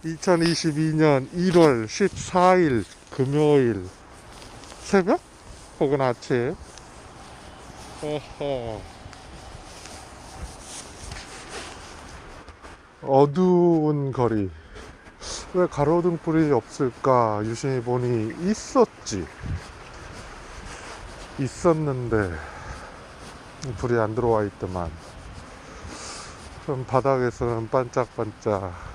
2022년 1월 14일 금요일 새벽? 혹은 아침. 어허. 어두운 거리. 왜 가로등불이 없을까 유심히 보니 있었는데 불이 안 들어와 있더만. 그럼 바닥에서는 반짝반짝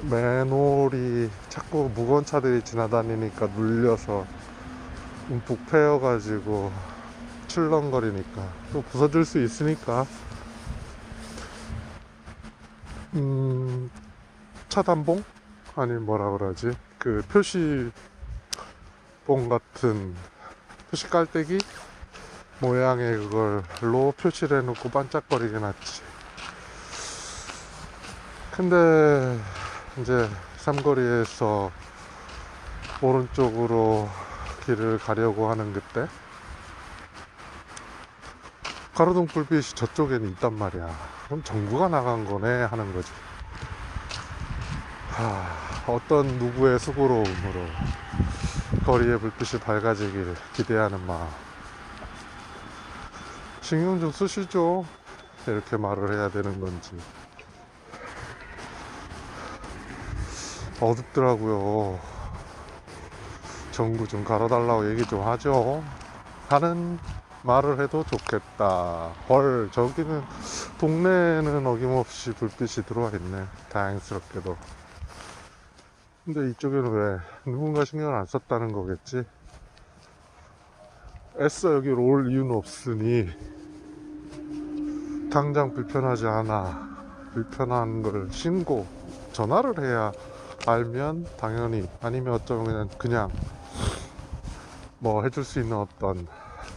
맨홀이 자꾸 무거운 차들이 지나다니니까 눌려서 움푹 패여가지고 출렁거리니까 또 부서질 수 있으니까 차단봉? 아니 뭐라 그러지? 그 표시봉 같은 표시 깔때기 모양의 그걸로 표시를 해놓고 반짝거리게 놨지. 근데 이제 삼거리에서 오른쪽으로 길을 가려고 하는 그때 가로등 불빛이 저쪽에는 있단 말이야. 그럼 전구가 나간 거네 하는 거지. 어떤 누구의 수고로움으로 거리의 불빛이 밝아지길 기대하는 마음. 신경 좀 쓰시죠. 이렇게 말을 해야 되는 건지. 어둡더라고요. 전구 좀 갈아달라고 얘기 좀 하죠 하는 말을 해도 좋겠다. 헐, 저기는 동네에는 어김없이 불빛이 들어와 있네. 다행스럽게도. 근데 이쪽에는 왜 누군가 신경을 안 썼다는 거겠지. 애써 여기로 올 이유는 없으니 당장 불편하지 않아 불편한 걸 신고 전화를 해야 알면 당연히, 아니면 어쩌면 그냥 뭐 해줄 수 있는 어떤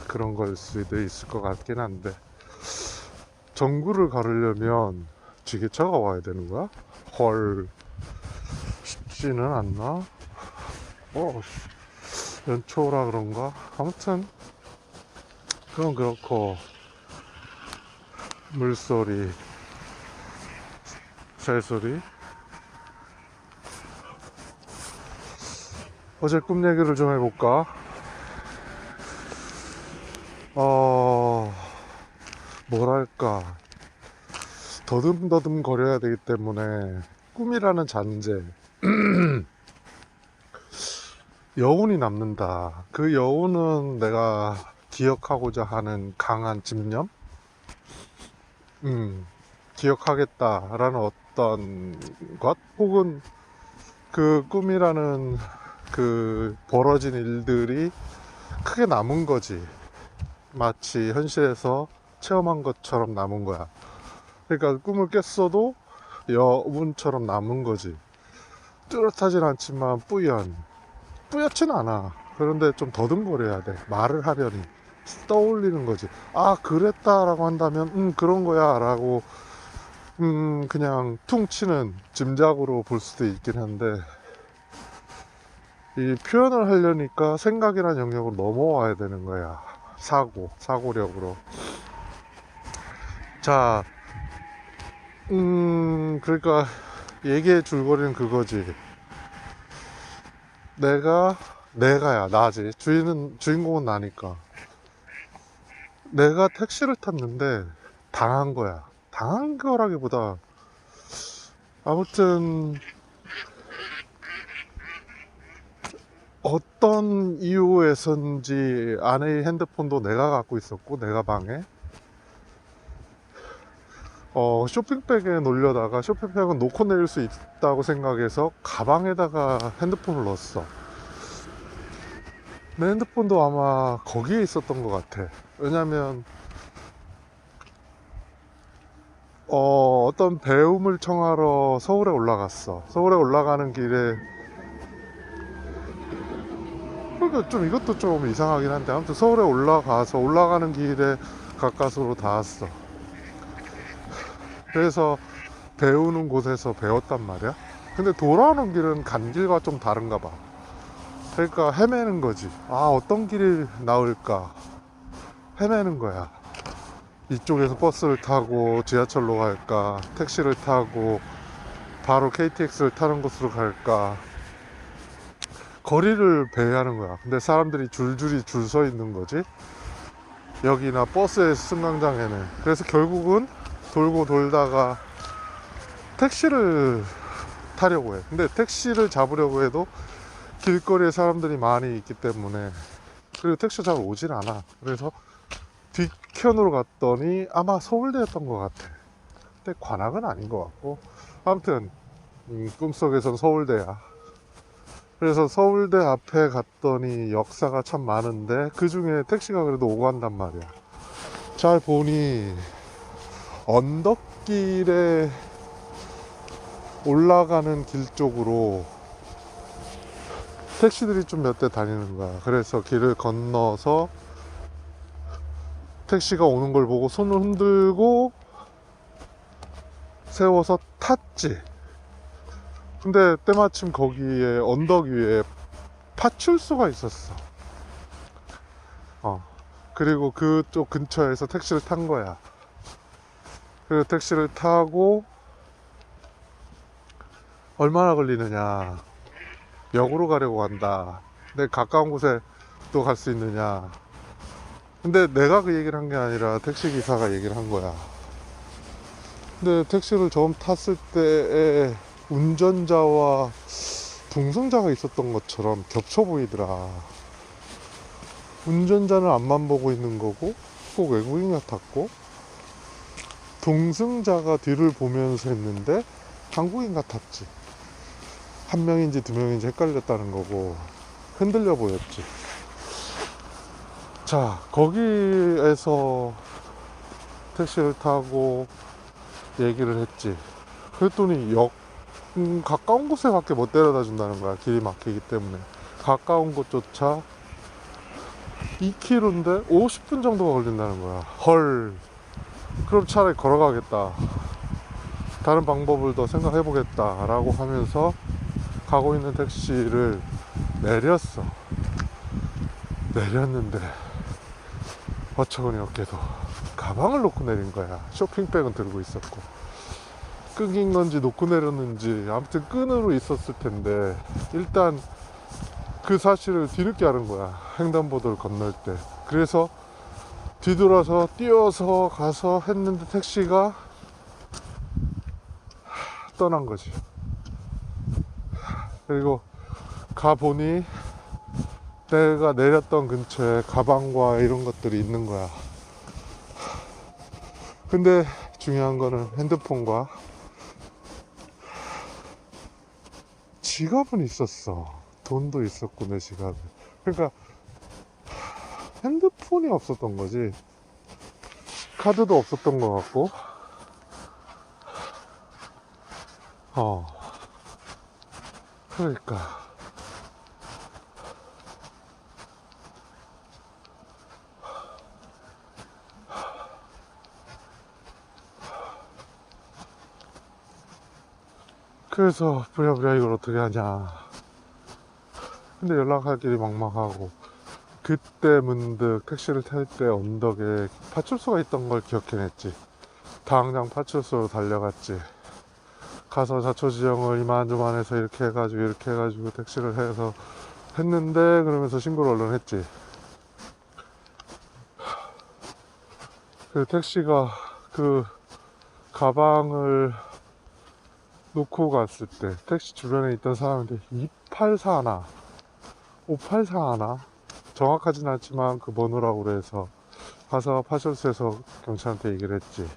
그런 걸 수도 있을 것 같긴 한데, 전구를 가르려면 지게차가 와야 되는 거야? 헐, 쉽지는 않나? 연초라 그런가? 아무튼 그건 그렇고, 물소리, 새소리. 어제 꿈 얘기를 좀 해볼까? 뭐랄까, 더듬더듬 거려야 되기 때문에 꿈이라는 잔재, 여운이 남는다. 그 여운은 내가 기억하고자 하는 강한 집념? 기억하겠다라는 어떤 것? 혹은 그 꿈이라는 그 벌어진 일들이 크게 남은 거지. 마치 현실에서 체험한 것처럼 남은 거야. 그러니까 꿈을 깼어도 여운처럼 남은 거지. 뚜렷하진 않지만 뿌옇진 않아. 그런데 좀 더듬거려야 돼. 말을 하려니 떠올리는 거지. 아, 그랬다라고 한다면 그런 거야 라고 그냥 퉁 치는 짐작으로 볼 수도 있긴 한데, 이 표현을 하려니까 생각이라는 영역으로 넘어와야 되는 거야. 사고력으로. 자, 그러니까 얘기의 줄거리는 그거지. 내가야 나지. 주인공은 나니까. 내가 택시를 탔는데 당한 거야. 당한 거라기보다 아무튼 어떤 이유에선지 아내의 핸드폰도 내가 갖고 있었고, 내가 방에 쇼핑백에 놀려다가 쇼핑백은 놓고 내릴 수 있다고 생각해서 가방에다가 핸드폰을 넣었어. 내 핸드폰도 아마 거기에 있었던 것 같아. 왜냐면 어떤 배움을 청하러 서울에 올라갔어. 서울에 올라가는 길에, 그러니까 좀 이것도 좀 이상하긴 한데, 아무튼 서울에 올라가는 길에 가까스로 닿았어. 그래서 배우는 곳에서 배웠단 말이야. 근데 돌아오는 길은 간 길과 좀 다른가 봐. 그러니까 헤매는 거지. 어떤 길이 나을까 헤매는 거야. 이쪽에서 버스를 타고 지하철로 갈까, 택시를 타고 바로 KTX를 타는 곳으로 갈까, 거리를 배회하는 거야. 근데 사람들이 줄줄이 줄 서 있는 거지, 여기나 버스의 승강장에는. 그래서 결국은 돌고 돌다가 택시를 타려고 해. 근데 택시를 잡으려고 해도 길거리에 사람들이 많이 있기 때문에, 그리고 택시가 잘 오질 않아. 그래서 뒷편으로 갔더니 아마 서울대였던 것 같아. 근데 관악은 아닌 것 같고, 아무튼 꿈속에선 서울대야. 그래서 서울대 앞에 갔더니 역사가 참 많은데 그 중에 택시가 그래도 오고 간단 말이야. 잘 보니 언덕길에 올라가는 길 쪽으로 택시들이 좀 몇 대 다니는 거야. 그래서 길을 건너서 택시가 오는 걸 보고 손을 흔들고 세워서 탔지. 근데 때마침 거기에 언덕 위에 파출소가 있었어. 그리고 그쪽 근처에서 택시를 탄 거야. 그리고 택시를 타고 얼마나 걸리느냐, 역으로 가려고 한다. 근데 가까운 곳에 또 갈 수 있느냐. 근데 내가 그 얘기를 한 게 아니라 택시기사가 얘기를 한 거야. 근데 택시를 처음 탔을 때에 운전자와 동승자가 있었던 것처럼 겹쳐 보이더라. 운전자는 앞만 보고 있는 거고 꼭 외국인 같았고, 동승자가 뒤를 보면서 했는데 한국인 같았지. 한 명인지 두 명인지 헷갈렸다는 거고 흔들려 보였지. 자, 거기에서 택시를 타고 얘기를 했지. 그랬더니 가까운 곳에 밖에 못 데려다 준다는 거야. 길이 막히기 때문에. 가까운 곳조차 2km인데 50분 정도가 걸린다는 거야. 헐, 그럼 차라리 걸어가겠다, 다른 방법을 더 생각해 보겠다 라고 하면서 가고 있는 택시를 내렸는데 어처구니 없게도 가방을 놓고 내린 거야. 쇼핑백은 들고 있었고, 끊긴 건지 놓고 내렸는지 아무튼 끈으로 있었을 텐데, 일단 그 사실을 뒤늦게 알은 거야, 횡단보도를 건널 때. 그래서 뒤돌아서 뛰어서 가서 했는데 택시가 떠난 거지. 그리고 가보니 내가 내렸던 근처에 가방과 이런 것들이 있는 거야. 근데 중요한 거는 핸드폰과 지갑은 있었어. 돈도 있었고 내 지갑에. 그러니까 핸드폰이 없었던 거지. 카드도 없었던 것 같고. 그러니까 그래서 부랴부랴 이걸 어떻게 하냐. 근데 연락할 길이 막막하고, 그때 문득 택시를 탈 때 언덕에 파출소가 있던 걸 기억해냈지. 당장 파출소로 달려갔지. 가서 자초지종을 이만저만해서 이렇게 해가지고 택시를 해서 했는데, 그러면서 신고를 얼른 했지. 그 택시가 그 가방을 놓고 갔을 때 택시 주변에 있던 사람한테 284 하나 584 하나 정확하진 않지만 그 번호라고 그래서 가서 파출소에서 경찰한테 얘기를 했지.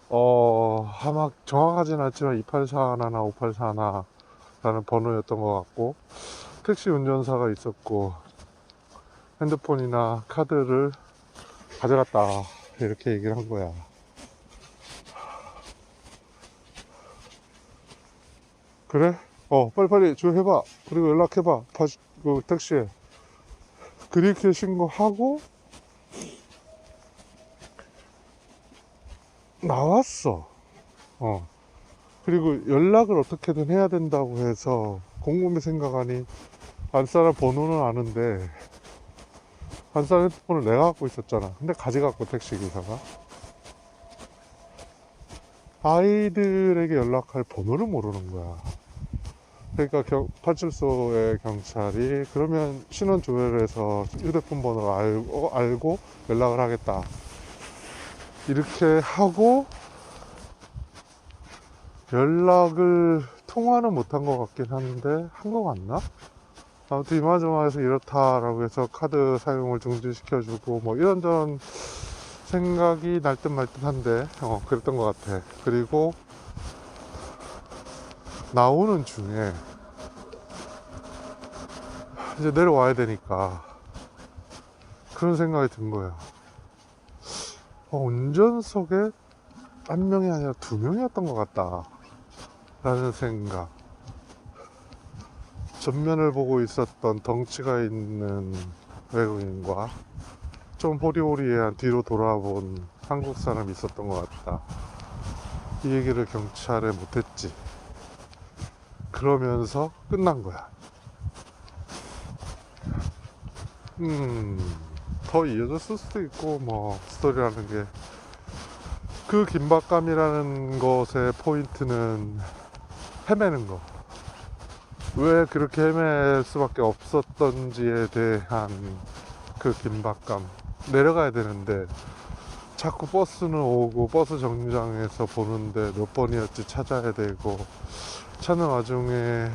아마 정확하진 않지만 284 하나나 584 하나라는 번호였던 것 같고, 택시 운전사가 있었고 핸드폰이나 카드를 가져갔다, 이렇게 얘기를 한 거야. 그래? 빨리빨리 조회해봐. 그리고 연락해봐. 그 택시에. 그렇게 신고하고 나왔어. 그리고 연락을 어떻게든 해야 된다고 해서 곰곰이 생각하니 안사람 번호는 아는데, 안사람 핸드폰을 내가 갖고 있었잖아. 근데 가져갔고 택시기사가. 아이들에게 연락할 번호를 모르는 거야. 그러니까 파출소의 경찰이 그러면 신원 조회를 해서 휴대폰 번호를 알고 연락을 하겠다 이렇게 하고 연락을 통화는 못한 것 같긴 한데 한 것 같나? 아무튼 이마저마해서 이렇다라고 해서 카드 사용을 중지시켜주고 뭐 이런저런 생각이 날 듯 말 듯 한데 그랬던 것 같아. 그리고 나오는 중에 이제 내려와야 되니까 그런 생각이 든 거야. 운전석에 한 명이 아니라 두 명이었던 것 같다 라는 생각. 전면을 보고 있었던 덩치가 있는 외국인과 좀 호리호리한 뒤로 돌아본 한국 사람이 있었던 것 같다. 이 얘기를 경찰에 못했지. 그러면서 끝난 거야. 더 이어졌을 수도 있고 뭐 스토리라는 게 그 긴박감이라는 것의 포인트는 헤매는 거. 왜 그렇게 헤맬 수밖에 없었던지에 대한 그 긴박감. 내려가야 되는데 자꾸 버스는 오고 버스 정류장에서 보는데 몇 번이었지 찾아야 되고 찾는 와중에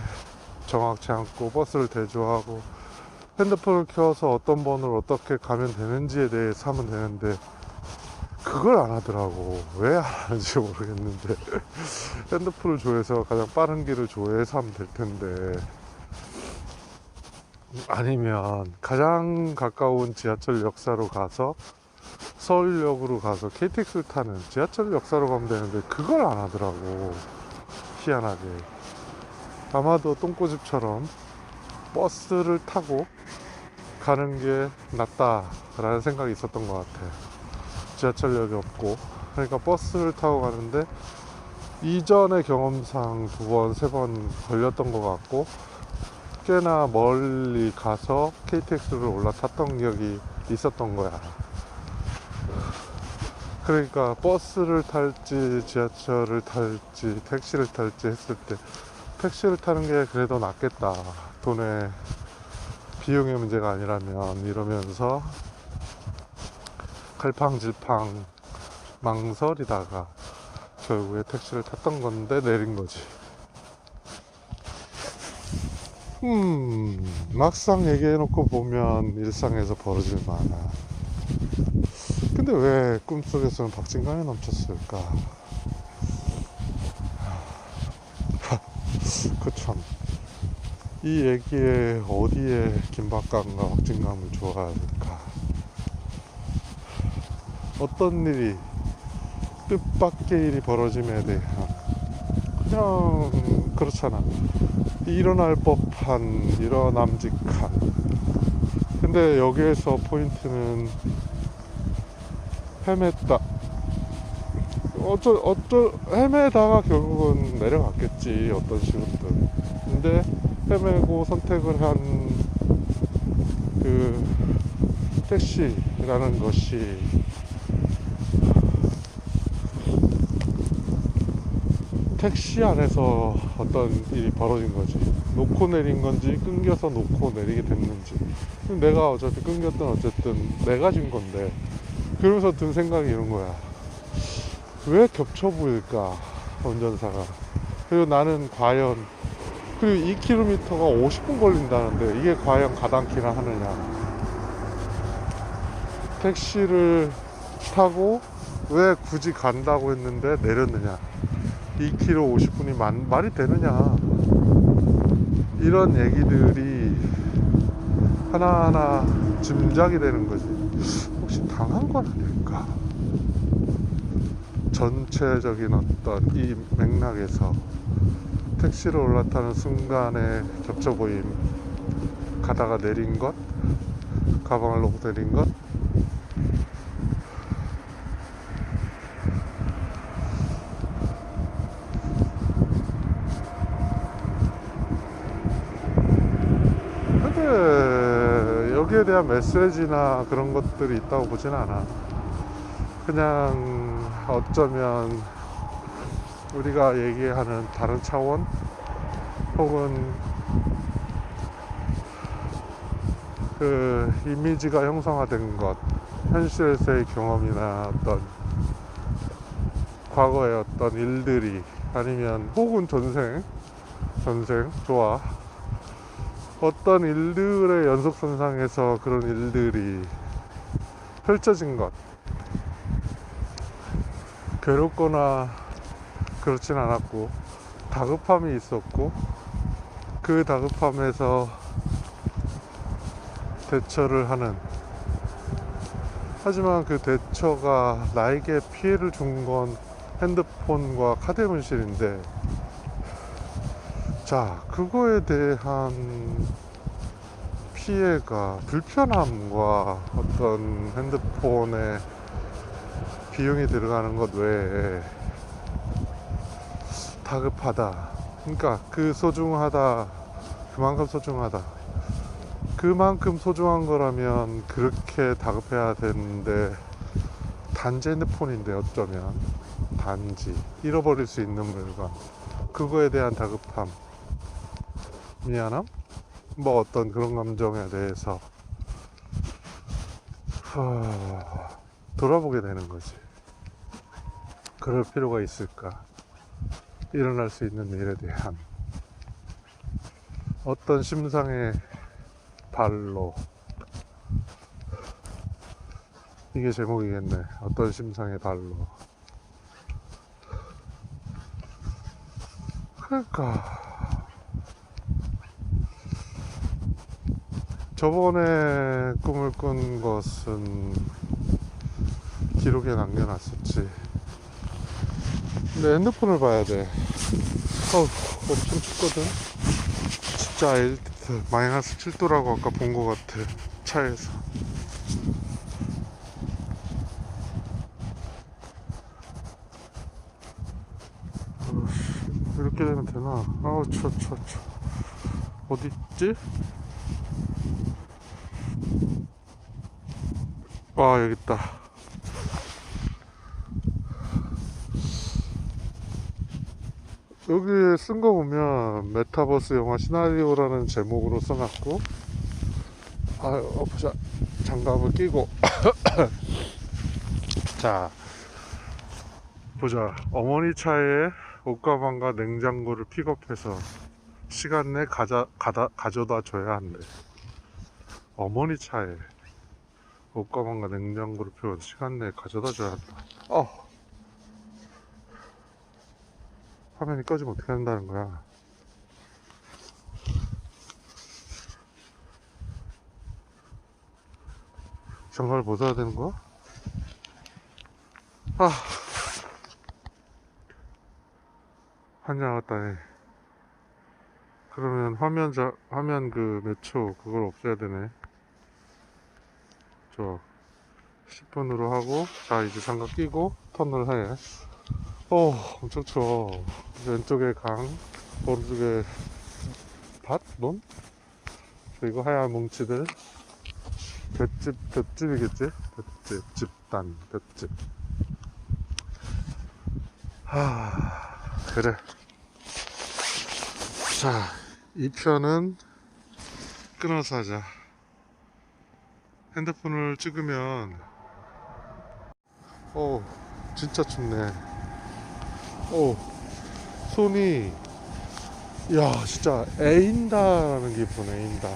정확치 않고 버스를 대조하고 핸드폰을 켜서 어떤 번호를 어떻게 가면 되는지에 대해서 하면 되는데 그걸 안 하더라고. 왜 안 하는지 모르겠는데 핸드폰을 조회해서 가장 빠른 길을 조회해서 하면 될 텐데 아니면 가장 가까운 지하철 역사로 가서 서울역으로 가서 KTX를 타는 지하철 역사로 가면 되는데 그걸 안 하더라고. 희한하게. 아마도 똥꼬집처럼 버스를 타고 가는 게 낫다라는 생각이 있었던 것 같아. 지하철역이 없고 그러니까 버스를 타고 가는데 이전의 경험상 두 번, 세 번 걸렸던 것 같고 꽤나 멀리 가서 KTX를 올라탔던 기억이 있었던 거야. 그러니까 버스를 탈지 지하철을 탈지 택시를 탈지 했을 때 택시를 타는 게 그래도 낫겠다. 돈의 비용의 문제가 아니라면 이러면서 갈팡질팡 망설이다가 결국에 택시를 탔던 건데 내린 거지. 막상 얘기해놓고 보면 일상에서 벌어질 만한. 근데 왜 꿈속에서는 박진감이 넘쳤을까? 그참 이 얘기에 어디에 긴박감과 박진감을 줘야 할까? 어떤 일이 뜻밖의 일이 벌어짐에 대한 그냥 그렇잖아. 일어날 법한 일어남직한. 근데 여기에서 포인트는 헤맸다. 헤매다가 결국은 내려갔겠지 어떤 식으로든. 근데 헤매고 선택을 한 그 택시라는 것이 택시 안에서 어떤 일이 벌어진 거지. 놓고 내린 건지 끊겨서 놓고 내리게 됐는지. 내가 어차피 끊겼든 어쨌든 내가 진 건데. 그러면서 든 생각이 이런 거야. 왜 겹쳐 보일까 운전사가. 그리고 나는 과연 그리고 2km가 50분 걸린다는데 이게 과연 가당키나 하느냐. 택시를 타고 왜 굳이 간다고 했는데 내렸느냐. 2km 50분이 말이 되느냐. 이런 얘기들이 하나하나 짐작이 되는 거지. 혹시 당한 건 아닐까. 전체적인 어떤 이 맥락에서 택시를 올라타는 순간에 겹쳐 보임. 가다가 내린 것, 가방을 놓고 내린 것. 근데 여기에 대한 메시지나 그런 것들이 있다고 보진 않아. 그냥 어쩌면 우리가 얘기하는 다른 차원 혹은 그 이미지가 형성화된 것, 현실에서의 경험이나 어떤 과거의 어떤 일들이 아니면 혹은 전생 좋아, 어떤 일들의 연속선상에서 그런 일들이 펼쳐진 것, 괴롭거나 그렇진 않았고 다급함이 있었고 그 다급함에서 대처를 하는, 하지만 그 대처가 나에게 피해를 준 건 핸드폰과 카드 문실인데, 자, 그거에 대한 피해가 불편함과 어떤 핸드폰에 비용이 들어가는 것 외에 다급하다, 그러니까 그 소중하다, 그만큼 소중하다, 그만큼 소중한 거라면 그렇게 다급해야 되는데, 단지 핸드폰인데 어쩌면 단지 잃어버릴 수 있는 물건, 그거에 대한 다급함, 미안함, 뭐 어떤 그런 감정에 대해서 돌아보게 되는 거지. 그럴 필요가 있을까? 일어날 수 있는 일에 대한 어떤 심상의 발로, 이게 제목이겠네. 어떤 심상의 발로. 그러니까 저번에 꿈을 꾼 것은 기록에 남겨놨었지. 근데 핸드폰을 봐야 돼. 엄청 춥거든. 진짜 마이너스 7도라고 아까 본 것 같아, 차에서. 이렇게 되면 되나? 아우, 추워. 어디 있지? 여기 있다. 여기 쓴 거 보면 메타버스 영화 시나리오라는 제목으로 써놨고, 보자. 장갑을 끼고 자, 보자. 어머니 차에 옷가방과 냉장고를 픽업해서 시간 내 가져다 줘야 한대. 어머니 차에 옷가방과 냉장고를 픽업해서 시간 내에 가져다 줘야 한다. 화면이 꺼지면 어떻게 한다는 거야? 장갑을 벗어야 되는 거야? 환장하다 해. 그러면 화면 그 몇 초 그걸 없애야 되네. 저 10분으로 하고, 자, 이제 장갑 끼고 턴을 해. 엄청 추워. 왼쪽에 강, 오른쪽에 밭? 그리고 하얀 뭉치들. 볏집이겠지? 집단, 볏집. 그래. 자, 2편은 끊어서 하자. 핸드폰을 찍으면, 진짜 춥네. 손이, 진짜 애인다라는 기분, 애인다.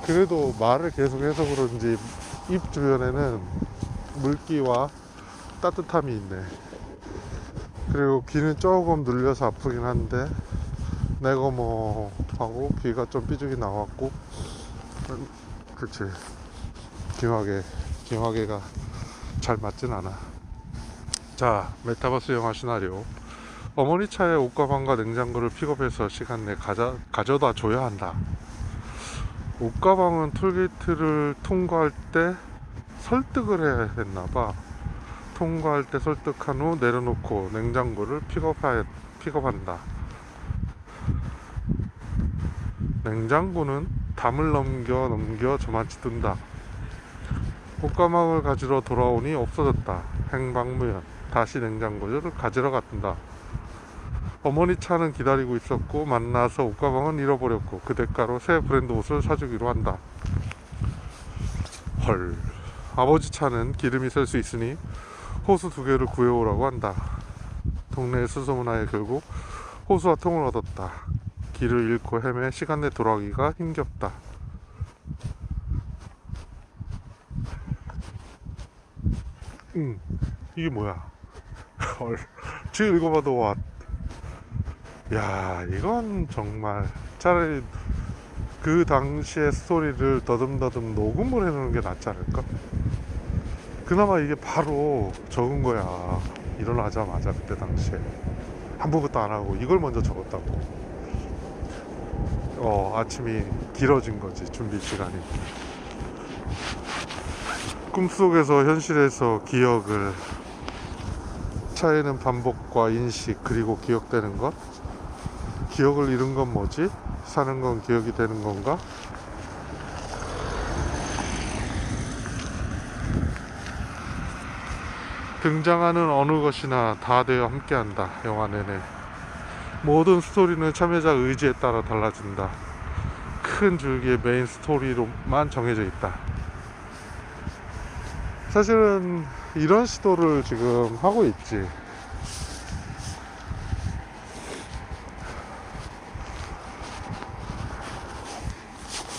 그래도 말을 계속해서 그런지 입 주변에는 물기와 따뜻함이 있네. 그리고 귀는 조금 눌려서 아프긴 한데, 내가 뭐 하고 귀가 좀 삐죽이 나왔고, 그치. 김화계가 잘 맞진 않아. 자, 메타버스 영화 시나리오. 어머니 차에 옷가방과 냉장고를 픽업해서 시간 내에 가져다 줘야 한다. 옷가방은 톨게이트를 통과할 때 설득을 해야 했나봐. 통과할 때 설득한 후 내려놓고 냉장고를 픽업한다. 냉장고는 담을 넘겨 저만치 둔다. 옷가방을 가지러 돌아오니 없어졌다. 행방무연. 다시 냉장고를 가지러 갔다. 어머니 차는 기다리고 있었고 만나서 옷가방은 잃어버렸고 그 대가로 새 브랜드 옷을 사주기로 한다. 헐. 아버지 차는 기름이 셀 수 있으니 호수 2개를 구해오라고 한다. 동네의 수소문하에 결국 호수와 통을 얻었다. 길을 잃고 헤매 시간 내 돌아가기가 힘겹다. 이게 뭐야? 헐. 지금 읽어봐도 와. 야, 이건 정말 차라리 그 당시의 스토리를 더듬더듬 녹음을 해놓는 게 낫지 않을까? 그나마 이게 바로 적은 거야. 일어나자마자 그때 당시에 아무것도 안 하고 이걸 먼저 적었다고. 아침이 길어진 거지, 준비 시간이. 꿈속에서 현실에서 기억을, 차이는 반복과 인식 그리고 기억되는 것. 기억을 잃은 건 뭐지? 사는 건 기억이 되는 건가? 등장하는 어느 것이나 다 되어 함께한다. 영화 내내 모든 스토리는 참여자 의지에 따라 달라진다. 큰 줄기의 메인 스토리로만 정해져 있다. 사실은 이런 시도를 지금 하고 있지.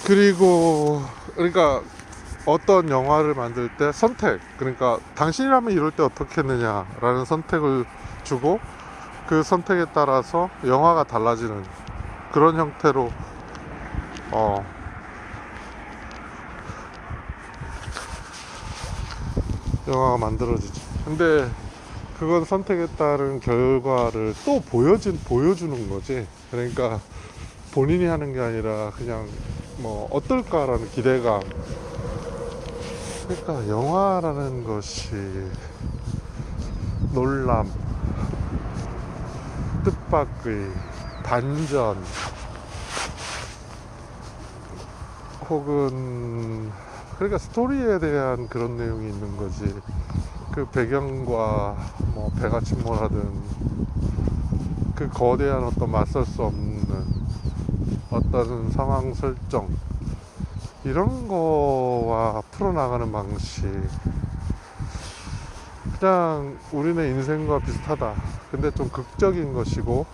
그리고 그러니까 어떤 영화를 만들 때 선택, 그러니까 당신이라면 이럴 때 어떻게 했느냐라는 선택을 주고 그 선택에 따라서 영화가 달라지는 그런 형태로 영화가 만들어지지. 근데 그건 선택에 따른 결과를 또 보여주는 거지. 그러니까 본인이 하는 게 아니라 그냥 뭐 어떨까라는 기대감. 그러니까 영화라는 것이 놀람, 뜻밖의 반전, 혹은 그러니까 스토리에 대한 그런 내용이 있는 거지. 그 배경과 뭐 배가 침몰하든 그 거대한 어떤 맞설 수 없는 어떤 상황 설정, 이런 거와 풀어나가는 방식, 그냥 우리네 인생과 비슷하다. 근데 좀 극적인 것이고,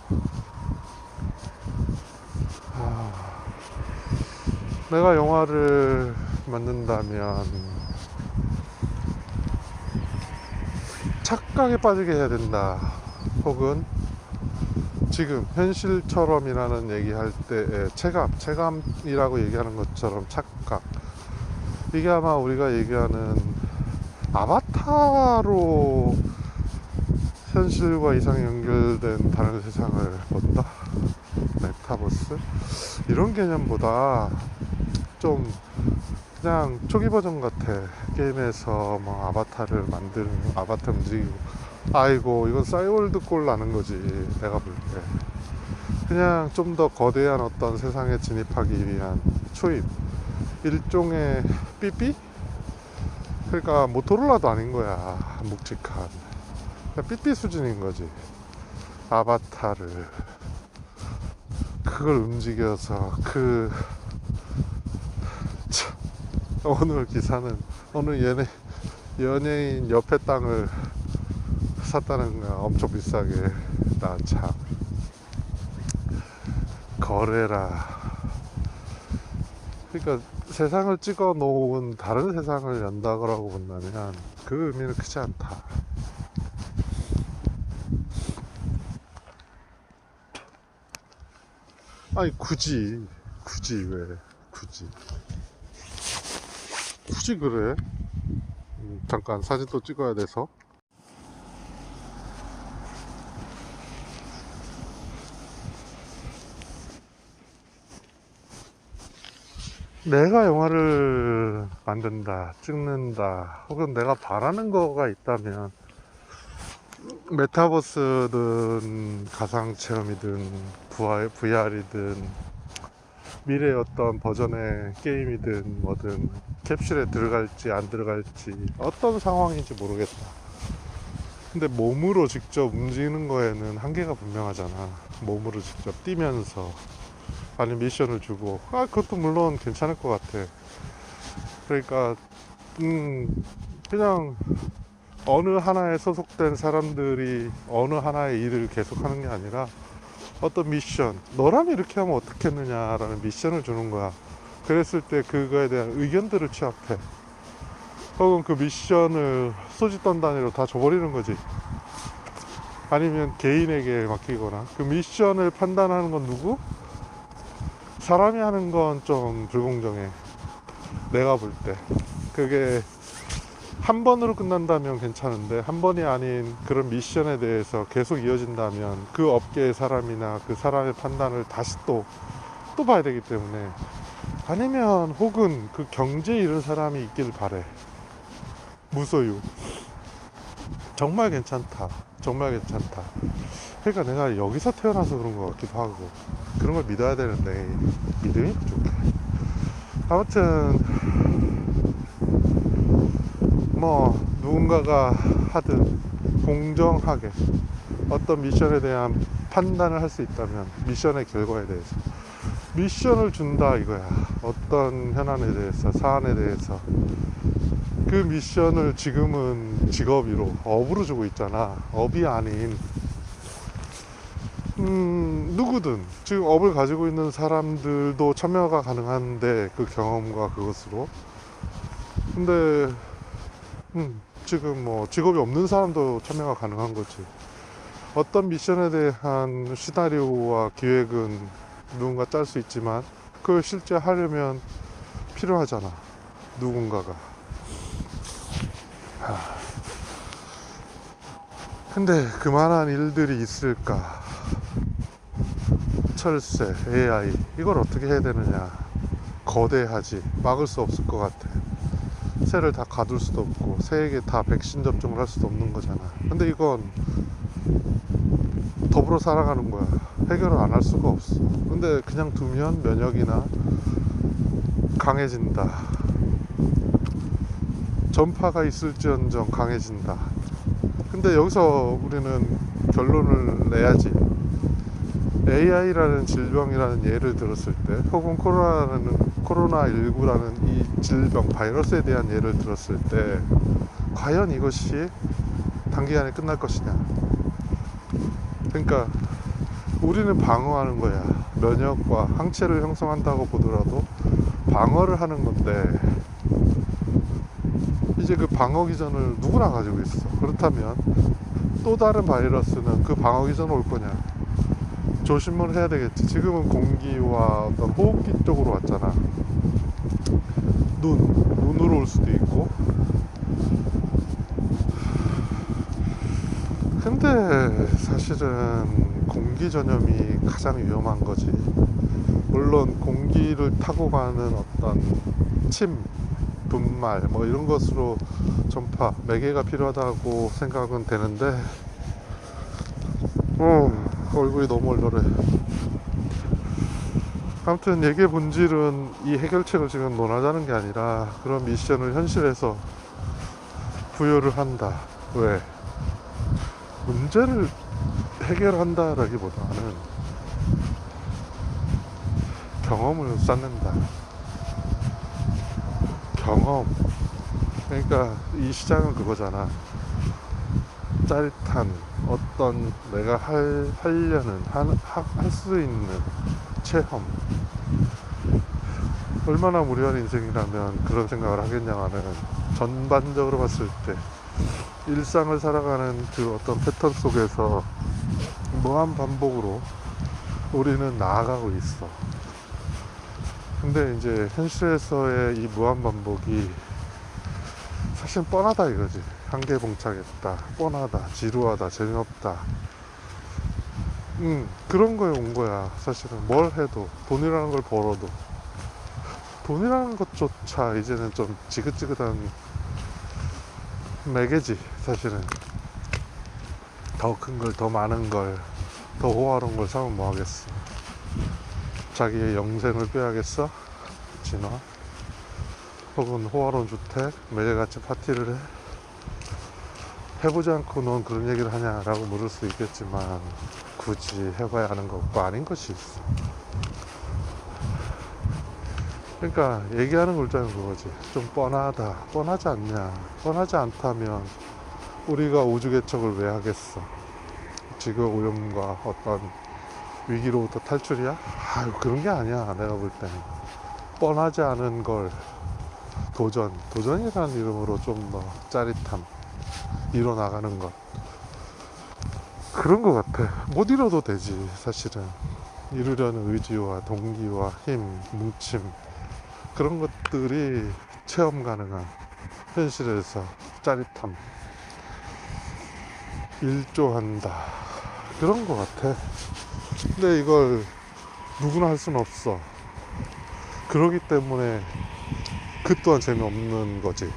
내가 영화를 만든다면 착각에 빠지게 해야 된다. 혹은 지금 현실처럼이라는 얘기할 때의 체감이라고 얘기하는 것처럼 착각, 이게 아마 우리가 얘기하는 아바타로 현실과 이상이 연결된 다른 세상을 본다, 메타버스, 이런 개념보다 좀 그냥 초기 버전 같아. 게임에서 뭐 아바타를 만드는, 아바타 움직이고, 아이고 이건 싸이월드 꼴 나는 거지. 내가 볼 때 그냥 좀 더 거대한 어떤 세상에 진입하기 위한 초입, 일종의 삐삐? 그러니까 모토로라도 아닌 거야. 묵직한 삐삐 수준인 거지. 아바타를 그걸 움직여서 오늘 기사는 어느 연예인 옆에 땅을 샀다는 거야. 엄청 비싸게. 나 참, 거래라. 그러니까 세상을 찍어 놓은 다른 세상을 연다고 본다면 그 의미는 크지 않다. 아니 굳이 왜 굳이 그래? 잠깐 사진 또 찍어야 돼서. 내가 영화를 만든다, 찍는다, 혹은 내가 바라는 거가 있다면 메타버스든 가상체험이든 VR이든 미래의 어떤 버전의 게임이든 뭐든 캡슐에 들어갈지 안 들어갈지 어떤 상황인지 모르겠다. 근데 몸으로 직접 움직이는 거에는 한계가 분명하잖아. 몸으로 직접 뛰면서 아니면 미션을 주고, 그것도 물론 괜찮을 것 같아. 그러니까 그냥 어느 하나에 소속된 사람들이 어느 하나의 일을 계속하는 게 아니라 어떤 미션, 너라면 이렇게 하면 어떻겠느냐라는 미션을 주는 거야. 그랬을 때 그거에 대한 의견들을 취합해. 혹은 그 미션을 소집단 단위로 다 줘버리는 거지. 아니면 개인에게 맡기거나. 그 미션을 판단하는 건 누구? 사람이 하는 건 좀 불공정해. 내가 볼 때. 그게 한 번으로 끝난다면 괜찮은데, 한 번이 아닌 그런 미션에 대해서 계속 이어진다면 그 업계의 사람이나 그 사람의 판단을 다시 또 봐야 되기 때문에, 아니면 혹은 그 경제에 이른 사람이 있길 바래. 무소유. 정말 괜찮다. 정말 괜찮다. 그러니까 내가 여기서 태어나서 그런 것 같기도 하고, 그런 걸 믿어야 되는데 믿음이 부족해. 아무튼 뭐 누군가가 하든 공정하게 어떤 미션에 대한 판단을 할 수 있다면, 미션의 결과에 대해서 미션을 준다 이거야. 어떤 현안에 대해서, 사안에 대해서 그 미션을 지금은 직업으로, 업으로 주고 있잖아. 업이 아닌 누구든 지금 업을 가지고 있는 사람들도 참여가 가능한데, 그 경험과 그것으로. 근데 지금 뭐 직업이 없는 사람도 참여가 가능한 거지. 어떤 미션에 대한 시나리오와 기획은 누군가 짤 수 있지만, 그걸 실제 하려면 필요하잖아, 누군가가. 근데 그만한 일들이 있을까? 철새, AI, 이걸 어떻게 해야 되느냐. 거대하지. 막을 수 없을 것 같아. 새를 다 가둘 수도 없고, 새에게 다 백신 접종을 할 수도 없는 거잖아. 근데 이건 더불어 살아가는 거야. 해결을 안 할 수가 없어. 근데 그냥 두면 면역이나 강해진다. 전파가 있을지언정 강해진다. 근데 여기서 우리는 결론을 내야지. AI라는 질병이라는 예를 들었을 때, 혹은 코로나19라는 이 질병, 바이러스에 대한 예를 들었을 때, 과연 이것이 단기간에 끝날 것이냐. 그러니까 우리는 방어하는 거야. 면역과 항체를 형성한다고 보더라도 방어를 하는 건데, 이제 그 방어 기전을 누구나 가지고 있어. 그렇다면 또 다른 바이러스는 그 방어 기전 올 거냐. 조심을 해야 되겠지. 지금은 공기와 어떤 호흡기 쪽으로 왔잖아. 눈으로 올 수도 있고. 근데 사실은 공기 전염이 가장 위험한 거지. 물론 공기를 타고 가는 어떤 침, 분말 뭐 이런 것으로 전파, 매개가 필요하다고 생각은 되는데, 얼굴이 너무 얼얼해. 아무튼 얘기의 본질은 이 해결책을 지금 논하자는 게 아니라, 그런 미션을 현실에서 부여를 한다. 왜? 문제를 해결한다라기보다는 경험을 쌓는다. 경험. 그러니까 이 시장은 그거잖아. 짜릿한 어떤 내가 하려는 할 수 있는 체험. 얼마나 무료한 인생이라면 그런 생각을 하겠냐마는, 전반적으로 봤을 때 일상을 살아가는 그 어떤 패턴 속에서 무한 반복으로 우리는 나아가고 있어. 근데 이제 현실에서의 이 무한 반복이 사실 뻔하다 이거지. 한계 봉착했다, 뻔하다, 지루하다, 재미없다. 그런 거에 온 거야. 사실은 뭘 해도, 돈이라는 걸 벌어도, 돈이라는 것조차 이제는 좀 지긋지긋한 매개지. 사실은 더 큰 걸, 더 많은 걸, 더 호화로운 걸 사면 뭐 하겠어. 자기의 영생을 빼야겠어? 진화? 혹은 호화로운 주택, 매일같이 파티를 해? 해보지 않고 넌 그런 얘기를 하냐라고 물을 수 있겠지만, 굳이 해봐야 하는 것과 아닌 것이 있어. 그러니까 얘기하는 골자는 그거지. 좀 뻔하다. 뻔하지 않냐. 뻔하지 않다면 우리가 우주개척을 왜 하겠어. 지구 오염과 어떤 위기로부터 탈출이야? 아유, 그런 게 아니야. 내가 볼 때는 뻔하지 않은 걸 도전이라는 이름으로 좀 더 짜릿함 이뤄나가는 것, 그런 것 같아. 못 이뤄도 되지. 사실은 이루려는 의지와 동기와 힘, 뭉침, 그런 것들이 체험 가능한 현실에서 짜릿함, 일조한다, 그런 것 같아. 근데 이걸 누구나 할 수는 없어. 그러기 때문에 그 또한 재미없는 거지.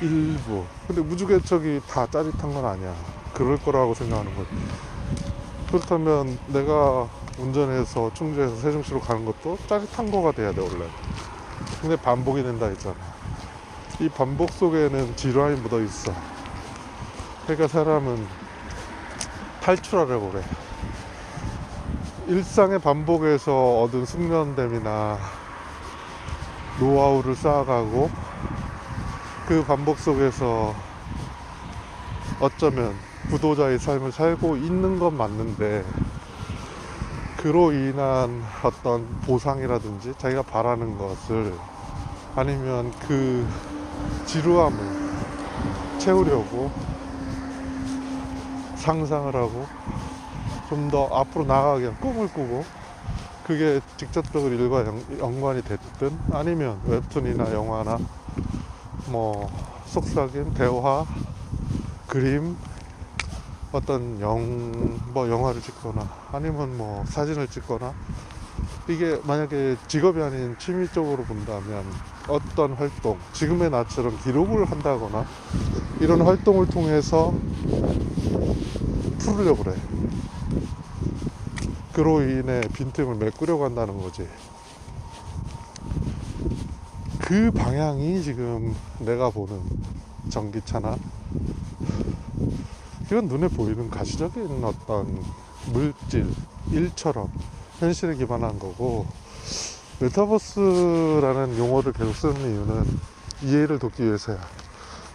일부. 근데 우주개척이 다 짜릿한 건 아니야. 그럴 거라고 생각하는 거지. 그렇다면 내가 운전해서 충주에서 세종시로 가는 것도 짜릿한 거가 돼야 돼 원래. 근데 반복이 된다 했잖아. 이 반복 속에는 지루함이 묻어 있어. 그러니까 사람은 탈출하려고 그래. 일상의 반복에서 얻은 숙련됨이나 노하우를 쌓아가고, 그 반복 속에서 어쩌면 구도자의 삶을 살고 있는 건 맞는데, 그로 인한 어떤 보상이라든지 자기가 바라는 것을, 아니면 그 지루함을 채우려고 상상을 하고 좀 더 앞으로 나아가기 위한 꿈을 꾸고, 그게 직접적으로 일과 연관이 됐든 아니면 웹툰이나 영화나 뭐 속삭임, 대화, 그림, 어떤 영화를 찍거나 아니면 뭐 사진을 찍거나, 이게 만약에 직업이 아닌 취미 쪽으로 본다면 어떤 활동, 지금의 나처럼 기록을 한다거나 이런 활동을 통해서 풀으려고 그래. 그로 인해 빈틈을 메꾸려고 한다는 거지. 그 방향이 지금 내가 보는 전기차나, 이건 눈에 보이는 가시적인 어떤 물질, 일처럼 현실에 기반한 거고, 메타버스라는 용어를 계속 쓰는 이유는 이해를 돕기 위해서야.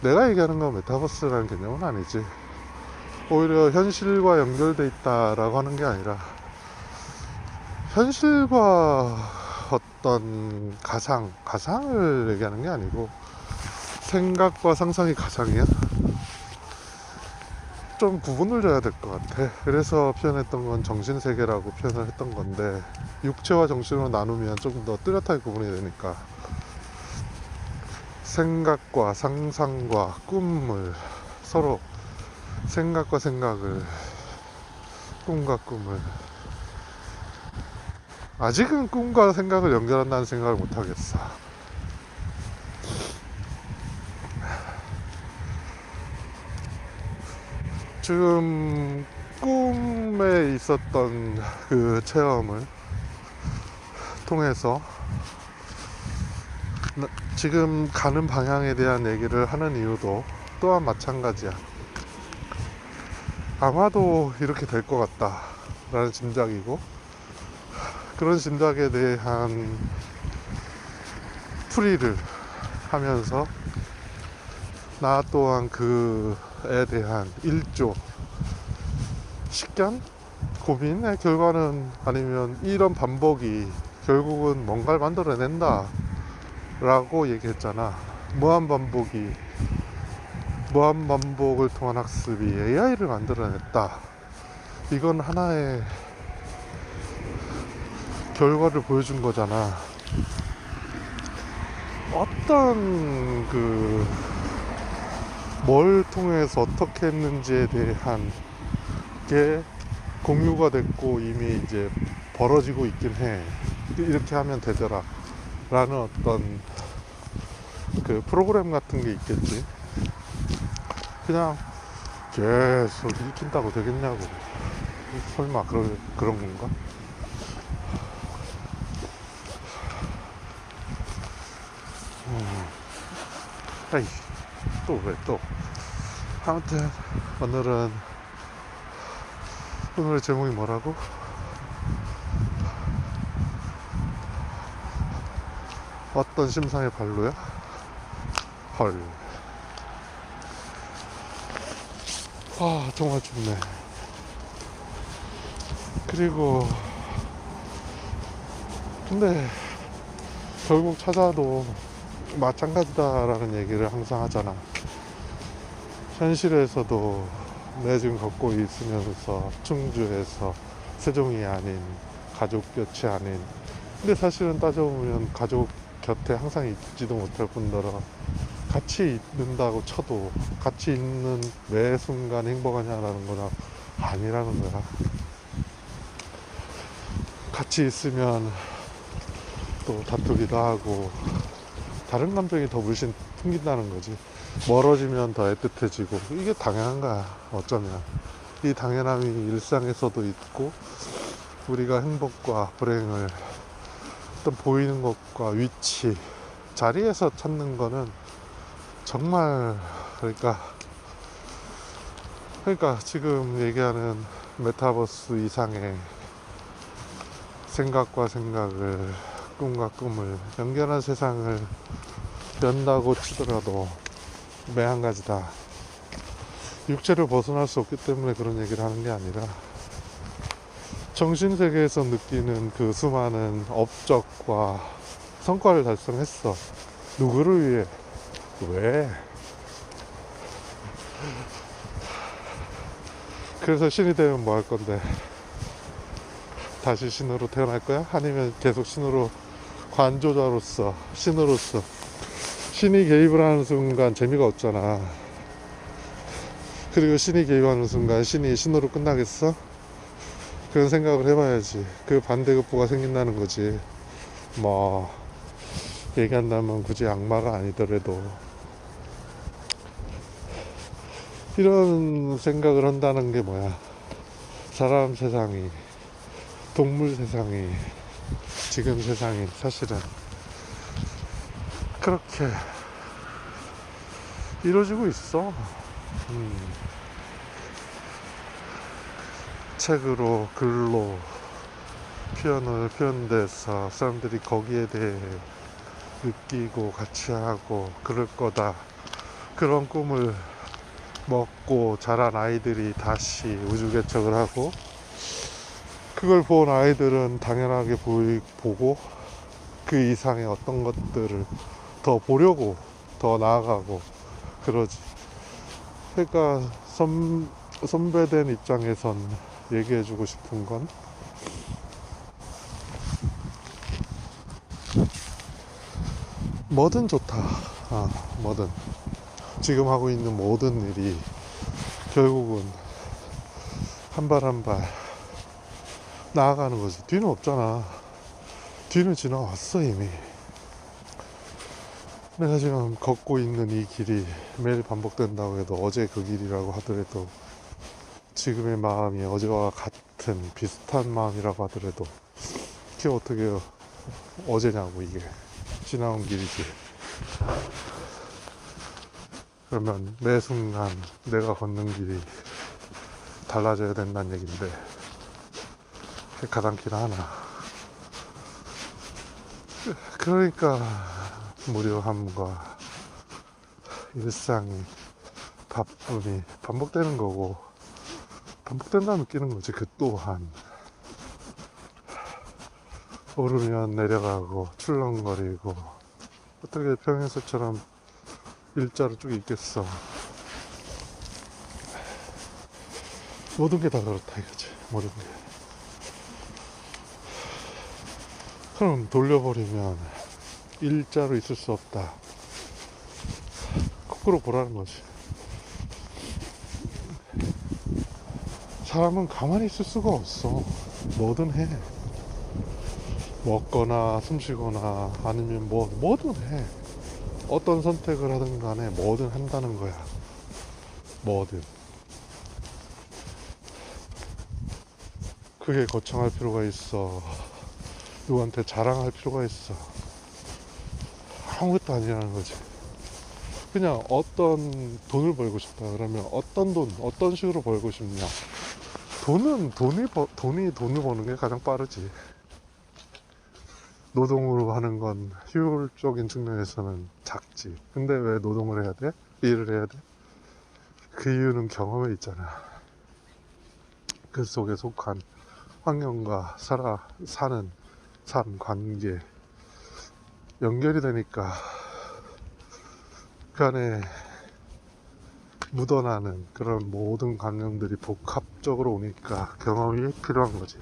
내가 얘기하는 건 메타버스라는 개념은 아니지. 오히려 현실과 연결돼 있다라고 하는 게 아니라, 현실과 어떤 가상을 얘기하는 게 아니고, 생각과 상상이 가상이야? 좀 구분을 져야 될 것 같아. 그래서 표현했던 건 정신세계라고 표현을 했던 건데, 육체와 정신으로 나누면 좀 더 뚜렷하게 구분이 되니까, 생각과 상상과 꿈을 서로, 생각과 생각을, 꿈과 꿈을, 아직은 꿈과 생각을 연결한다는 생각을 못하겠어. 지금 꿈에 있었던 그 체험을 통해서 지금 가는 방향에 대한 얘기를 하는 이유도 또한 마찬가지야. 아마도 이렇게 될 것 같다 라는 짐작이고, 그런 짐작에 대한 풀이를 하면서 나 또한 그에 대한 일조, 식견, 고민의 결과는, 아니면 이런 반복이 결국은 뭔가를 만들어낸다 라고 얘기했잖아. 무한반복을 통한 학습이 AI를 만들어냈다. 이건 하나의 결과를 보여준 거잖아. 어떤 뭘 통해서 어떻게 했는지에 대한 게 공유가 됐고 이미 이제 벌어지고 있긴 해. 이렇게 하면 되더라 라는 어떤 그 프로그램 같은 게 있겠지. 그냥 계속 익힌다고 되겠냐고. 설마 그런 건가? 아이, 또 왜 또 아무튼 오늘의 제목이 뭐라고? 어떤 심상의 발로야? 헐. 정말 춥네. 그리고 근데 결국 찾아도 마찬가지다라는 얘기를 항상 하잖아. 현실에서도 내가 지금 걷고 있으면서 충주에서 세종이 아닌, 가족 곁이 아닌, 근데 사실은 따져보면 가족 곁에 항상 있지도 못할 뿐더러 같이 있는다고 쳐도 같이 있는 매 순간 행복하냐라는 거나 아니라는 거야. 같이 있으면 또 다투기도 하고 다른 감정이 더 물씬 풍긴다는 거지. 멀어지면 더 애틋해지고, 이게 당연한 거야. 어쩌면 이 당연함이 일상에서도 있고, 우리가 행복과 불행을 어떤 보이는 것과 위치, 자리에서 찾는 거는 정말, 그러니까 지금 얘기하는 메타버스 이상의 생각과 생각을, 꿈과 꿈을 연결한 세상을 연다고 치더라도 매한 가지다. 육체를 벗어날 수 없기 때문에 그런 얘기를 하는 게 아니라, 정신세계에서 느끼는 그 수많은 업적과 성과를 달성했어. 누구를 위해? 왜? 그래서 신이 되면 뭐 할 건데? 다시 신으로 태어날 거야? 아니면 계속 신으로, 관조자로서, 신으로서. 신이 개입을 하는 순간 재미가 없잖아. 그리고 신이 개입하는 순간 신이 신으로 끝나겠어? 그런 생각을 해봐야지. 그 반대급부가 생긴다는 거지. 뭐 얘기한다면 굳이 악마가 아니더라도 이런 생각을 한다는 게 뭐야. 사람 세상이, 동물 세상이, 지금 세상이 사실은 그렇게 이루어지고 있어. 책으로, 글로 표현돼서 사람들이 거기에 대해 느끼고 같이 하고 그럴 거다. 그런 꿈을 먹고 자란 아이들이 다시 우주 개척을 하고, 그걸 본 아이들은 당연하게 보고 그 이상의 어떤 것들을 더 보려고 더 나아가고 그러지. 그러니까 선배된 입장에선 얘기해주고 싶은 건, 뭐든 좋다. 뭐든 지금 하고 있는 모든 일이 결국은 한 발 한 발 나아가는 거지. 뒤는 없잖아. 뒤는 지나왔어 이미. 내가 지금 걷고 있는 이 길이 매일 반복된다고 해도, 어제 그 길이라고 하더라도, 지금의 마음이 어제와 같은 비슷한 마음이라고 하더라도, 그게 어떻게 어제냐고. 이게 지나온 길이지. 그러면 매 순간 내가 걷는 길이 달라져야 된다는 얘긴데, 그게 가당키나 하나. 그러니까 무료함과 일상이, 바쁨이 반복되는 거고, 반복된다 느끼는 거지. 그 또한 오르면 내려가고 출렁거리고, 어떻게 평행선처럼 일자로 쭉 있겠어. 모든 게 다 그렇다 이거지. 모든 게. 그럼 돌려버리면 일자로 있을 수 없다. 거꾸로 보라는 거지. 사람은 가만히 있을 수가 없어. 뭐든 해. 먹거나 숨쉬거나 아니면 뭐든 해. 어떤 선택을 하든 간에 뭐든 한다는 거야. 뭐든. 그게 거창할 필요가 있어? 누구한테 자랑할 필요가 있어? 아무것도 아니라는 거지. 그냥 어떤 돈을 벌고 싶다 그러면 어떤 돈, 어떤 식으로 벌고 싶냐. 돈을 버는 게 가장 빠르지. 노동으로 하는 건 효율적인 측면에서는 작지. 근데 왜 노동을 해야 돼? 일을 해야 돼? 그 이유는 경험에 있잖아. 그 속에 속한 환경과 사는 삶, 관계, 연결이 되니까 그 안에 묻어나는 그런 모든 감정들이 복합적으로 오니까 경험이 필요한 거지.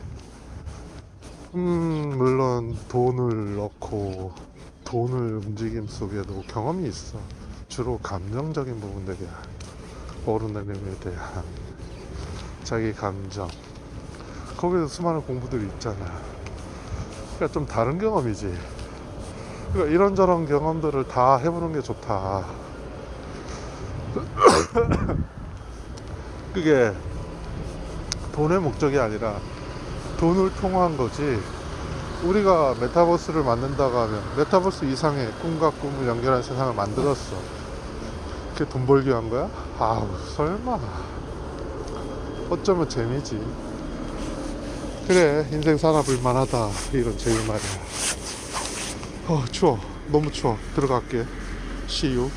물론 돈을 넣고 돈을 움직임 속에도 경험이 있어. 주로 감정적인 부분들이야. 어른들에 대한 자기 감정. 거기서 수많은 공부들이 있잖아. 그러니까 좀 다른 경험이지. 그러니까 이런저런 경험들을 다 해보는 게 좋다. 그게 돈의 목적이 아니라 돈을 통한 거지. 우리가 메타버스를 만든다고 하면 메타버스 이상의 꿈과 꿈을 연결한 세상을 만들었어. 그게 돈 벌기 위한 거야? 아우 설마. 어쩌면 재미지. 그래 인생 살아볼 만하다 이런 재미 말이야. 추워. 너무 추워. 들어갈게. See you.